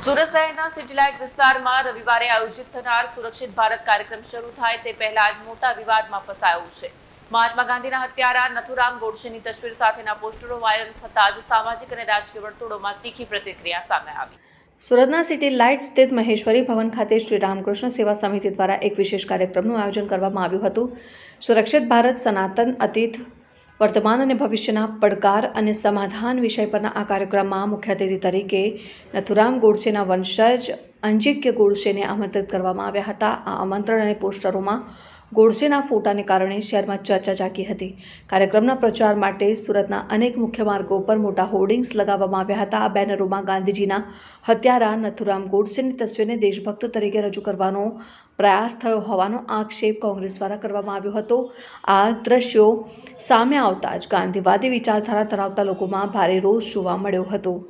સુરત શહેરના સિટીલાઇટ વિસ્તારમાં રવિવારે આયોજિત થનાર સુરક્ષિત ભારત કાર્યક્રમ શરૂ થાય તે પહેલા જ મોટા વિવાદમાં ફસાયો છે. મહાત્મા ગાંધીના હત્યારા નથુરામ ગોડસેની તસવીર સાથેના પોસ્ટરો વાયરલ થતા જ સામાજિક અને રાજકીય વર્તુળોમાં તીખી પ્રતિક્રિયા સામે આવી. સુરતના સિટી લાઇટ સ્થિત મહેશ્વરી ભવન ખાતે શ્રી રામકૃષ્ણ સેવા સમિતિ દ્વારા એક વિશેષ કાર્યક્રમનું આયોજન કરવામાં આવ્યું હતું. સુરક્ષિત ભારત સનાતન અતીત વર્તમાન અને ભવિષ્યના પડકાર અને સમાધાન વિષય પરના આ કાર્યક્રમમાં મુખ્ય અતિથિ તરીકે નથુરામ ગોડસેના વંશજ અંજિક્ય ગોડસેને આમંત્રિત કરવામાં આવ્યા હતા. આ આમંત્રણ અને પોસ્ટરોમાં ગોડસેના ફોટાને કારણે શહેરમાં ચર્ચા જાગી હતી. કાર્યક્રમના પ્રચાર માટે સુરતના અનેક મુખ્ય માર્ગો પર મોટા હોર્ડિંગ્સ લગાવવામાં આવ્યા હતા. આ બેનરોમાં ગાંધીજીના હત્યારા નથુરામ ગોડસેની તસવીરને દેશભક્ત તરીકે રજૂ કરવાનો પ્રયાસ થયો હોવાનો આક્ષેપ કોંગ્રેસ દ્વારા કરવામાં આવ્યો હતો. આ દ્રશ્યો સામે આવતા જ ગાંધીવાદી વિચારધારા ધરાવતા લોકોમાં ભારે રોષ જોવા મળ્યો હતો.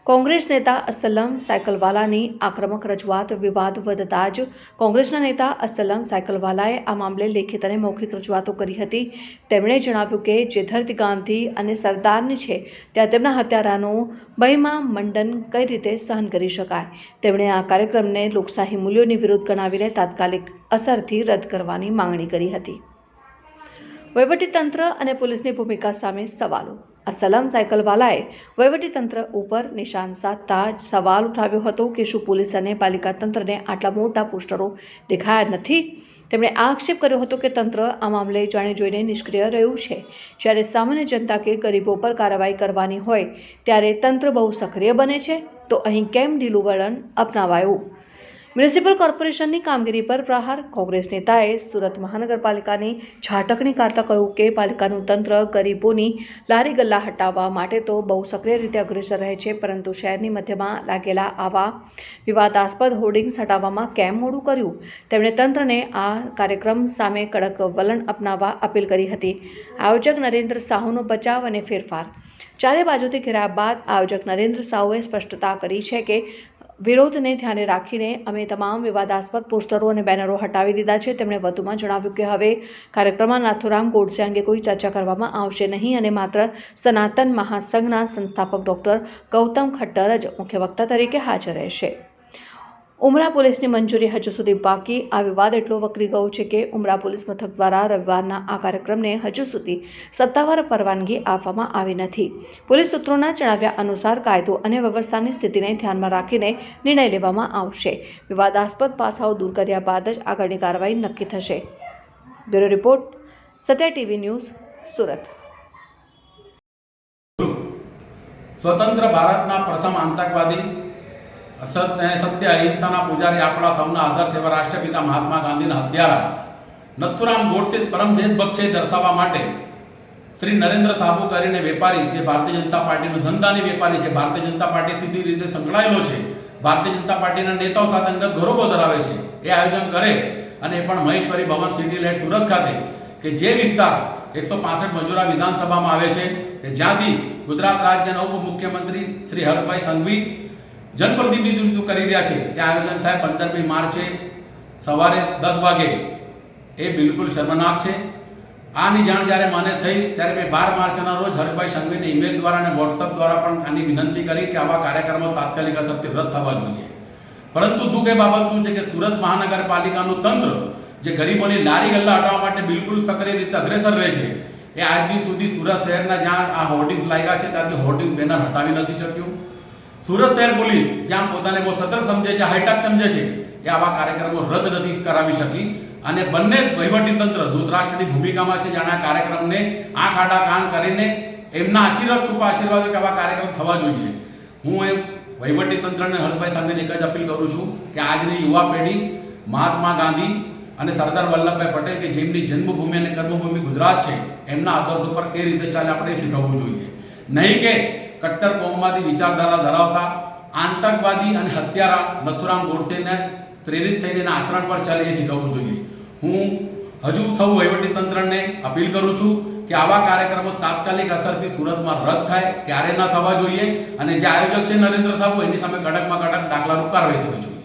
કોંગ્રેસ નેતા અસલમ સાયકલવાલાની આક્રમક રજૂઆત વિવાદ વધતા જ કોંગ્રેસના નેતા અસલમ સાયકલવાલાએ આ મામલે લેખિત અને મૌખિક રજૂઆતો કરી હતી. તેમણે જણાવ્યું કે જે ધરતી ગાંધી અને સરદારની છે ત્યાં તેમના હત્યારાનું બહિમા મંડન કઈ રીતે સહન કરી શકાય. તેમણે આ કાર્યક્રમને લોકશાહી મૂલ્યોની વિરુદ્ધ ગણાવીને તાત્કાલિક અસરથી રદ કરવાની માંગણી કરી હતી. વહીવટીતંત્ર અને પોલીસની ભૂમિકા સામે સવાલો. અસલમ સાયકલવાલાએ વહીવટીતંત્ર ઉપર નિશાન સાધતા જ સવાલ ઉઠાવ્યો હતો કે શું પોલીસ અને પાલિકા તંત્રને આટલા મોટા પોસ્ટરો દેખાયા નથી. તેમણે આક્ષેપ કર્યો હતો કે તંત્ર આ મામલે જાણી જોઈને નિષ્ક્રિય રહ્યું છે. જ્યારે સામાન્ય જનતા કે ગરીબો પર કાર્યવાહી કરવાની હોય ત્યારે તંત્ર બહુ સક્રિય બને છે, તો અહીં કેમ ઢીલું વલણ અપનાવાયું. મ્યુનિસિપલ કોર્પોરેશનની કામગીરી પર પ્રહાર. કોંગ્રેસ નેતાએ સુરત મહાનગરપાલિકાની ઝાટકણી કાઢતા કહ્યું કે પાલિકાનું તંત્ર ગરીબોની લારી ગલ્લા હટાવવા માટે તો બહુ સક્રિય રીતે અગ્રેસર રહે છે, પરંતુ શહેરની મધ્યમાં લાગેલા આવા વિવાદાસ્પદ હોર્ડિંગ્સ હટાવવામાં કેમ મોડું કર્યું. તેમણે તંત્રને આ કાર્યક્રમ સામે કડક વલણ અપનાવવા અપીલ કરી હતી. આયોજક નરેન્દ્ર સાહુનો બચાવ અને ફેરફાર. ચારે બાજુથી ઘેરાયા બાદ આયોજક નરેન્દ્ર સાહુએ સ્પષ્ટતા કરી છે કે વિરોધને ધ્યાને રાખીને અમે તમામ વિવાદાસ્પદ પોસ્ટરો અને બેનરો હટાવી દીધા છે. તેમણે વધુમાં જણાવ્યું કે હવે કાર્યક્રમમાં નથુરામ ગોડસે અંગે કોઈ ચર્ચા કરવામાં આવશે નહીં અને માત્ર સનાતન મહાસંઘના સંસ્થાપક ડૉક્ટર ગૌતમ ખટ્ટર જ મુખ્ય વક્તા તરીકે હાજર રહેશે. ઉમરા પોલીસની મંજૂરી હજુ સુધી બાકી. આ વિવાદ એટલો વકરી ગયો છે કે ઉમરા પોલીસ મથક દ્વારા રવિવારના આ કાર્યક્રમને હજુ સુધી સત્તાવાર પરવાનગી આપવામાં આવી નથી. પોલીસ સૂત્રોના જણાવ્યા અનુસાર કાયદો અને વ્યવસ્થાની સ્થિતિને ધ્યાનમાં રાખીને નિર્ણય લેવામાં આવશે. વિવાદાસ્પદ પાસાઓ દૂર કર્યા બાદ જ આગળની કાર્યવાહી નક્કી થશે. બ્યુરો રિપોર્ટ, સત્ય ટીવી ન્યૂઝ, સુરત. સ્વતંત્ર ભારતના પ્રથમ આતંકવાદી સત્ય અહિંસાના પૂજારી આપણા સૌના આદર્શ એવા રાષ્ટ્રપિતા મહાત્મા ગાંધીના હત્યારા નથુરામ ગોડસે પરમ દેશભક્ત છે દર્શાવવા માટે શ્રી નરેન્દ્ર સાબુ કરીને વેપારી, જે ભારતીય જનતા પાર્ટીનો ધંધાની વેપારી છે, ભારતીય જનતા પાર્ટી સીધી રીતે સંકળાયેલો છે, ભારતીય જનતા પાર્ટીના નેતાઓ સાથે અંગત ગૌરવો ધરાવે છે, એ આયોજન કરે અને એ પણ મહેશ્વરી ભવન સિટી લાઇટ સુરત ખાતે, કે જે વિસ્તાર 165 મજૂરા વિધાનસભામાં આવે છે, કે જ્યાંથી ગુજરાત રાજ્યના ઉપમુખ્યમંત્રી શ્રી હર્ષભાઈ સંઘવી જનપ્રતિનિધિત્વ કરી રહ્યા છે, ત્યાં આયોજન થાય 15મી માર્ચે સવારે 10 વાગે. એ બિલકુલ શર્મનાક છે. આની જાણ જ્યારે મને થઈ ત્યારે મેં 12 માર્ચના રોજ હર્ષભાઈ સંઘવીને ઈમેલ દ્વારા અને વોટ્સઅપ દ્વારા પણ આની વિનંતી કરી કે આવા કાર્યક્રમો તાત્કાલિક અસરથી રદ થવા જોઈએ. પરંતુ દુઃખ એ બાબતનું છે કે સુરત મહાનગરપાલિકાનું તંત્ર, જે ગરીબોની લારી ગલ્લા હટાવવા માટે બિલકુલ સક્રિય રીતે અગ્રેસર રહે છે, એ આજ દિન સુધી સુરત શહેરના જ્યાં આ હોર્ડિંગ્સ લાગ્યા છે ત્યાંથી હોર્ડિંગ બેનર હટાવી નથી શક્યું. સુરત શહેર પોલીસ જ્યાં પોતાને બહુ સતર્ક સમજે છે, હાઈટેક સમજે છે, એ આવા કાર્યક્રમો રદ નથી કરાવી શકી. અને બંને વહીવટીતંત્ર ધૃતરાષ્ટ્રની ભૂમિકામાં છે, જાણે આ કાર્યક્રમને આંખ આડા કાન કરીને એમના આશીર્વાદ છુપા આશીર્વાદો કે આવા કાર્યક્રમ થવા જોઈએ. હું એ વહીવટીતંત્રને હર્ષભાઈ સાહેબને એક જ અપીલ કરું છું કે આજની યુવા પેઢી મહાત્મા ગાંધી અને સરદાર વલ્લભભાઈ પટેલ, કે જેમની જન્મભૂમિ અને કર્મભૂમિ ગુજરાત છે, એમના આદર્શો પર કઈ રીતે ચાલે આપણે શીખવવું જોઈએ. નહીં કે કટ્ટર કોમવાદી વિચારધારા ધરાવતા આતંકવાદી અને હત્યારા નથુરામ ગોડસેને પ્રેરિત થઈને એના આચરણ પર ચાલે એ શીખવવું જોઈએ. હું હજુ સૌ વહીવટીતંત્રને અપીલ કરું છું કે આવા કાર્યક્રમો તાત્કાલિક અસરથી સુરતમાં રદ થાય, ક્યારે ના થવા જોઈએ. અને જે આયોજક છે નરેન્દ્ર સાબુ, એની સામે કડકમાં કડક દાખલારૂપ કાર્યવાહી થવી જોઈએ.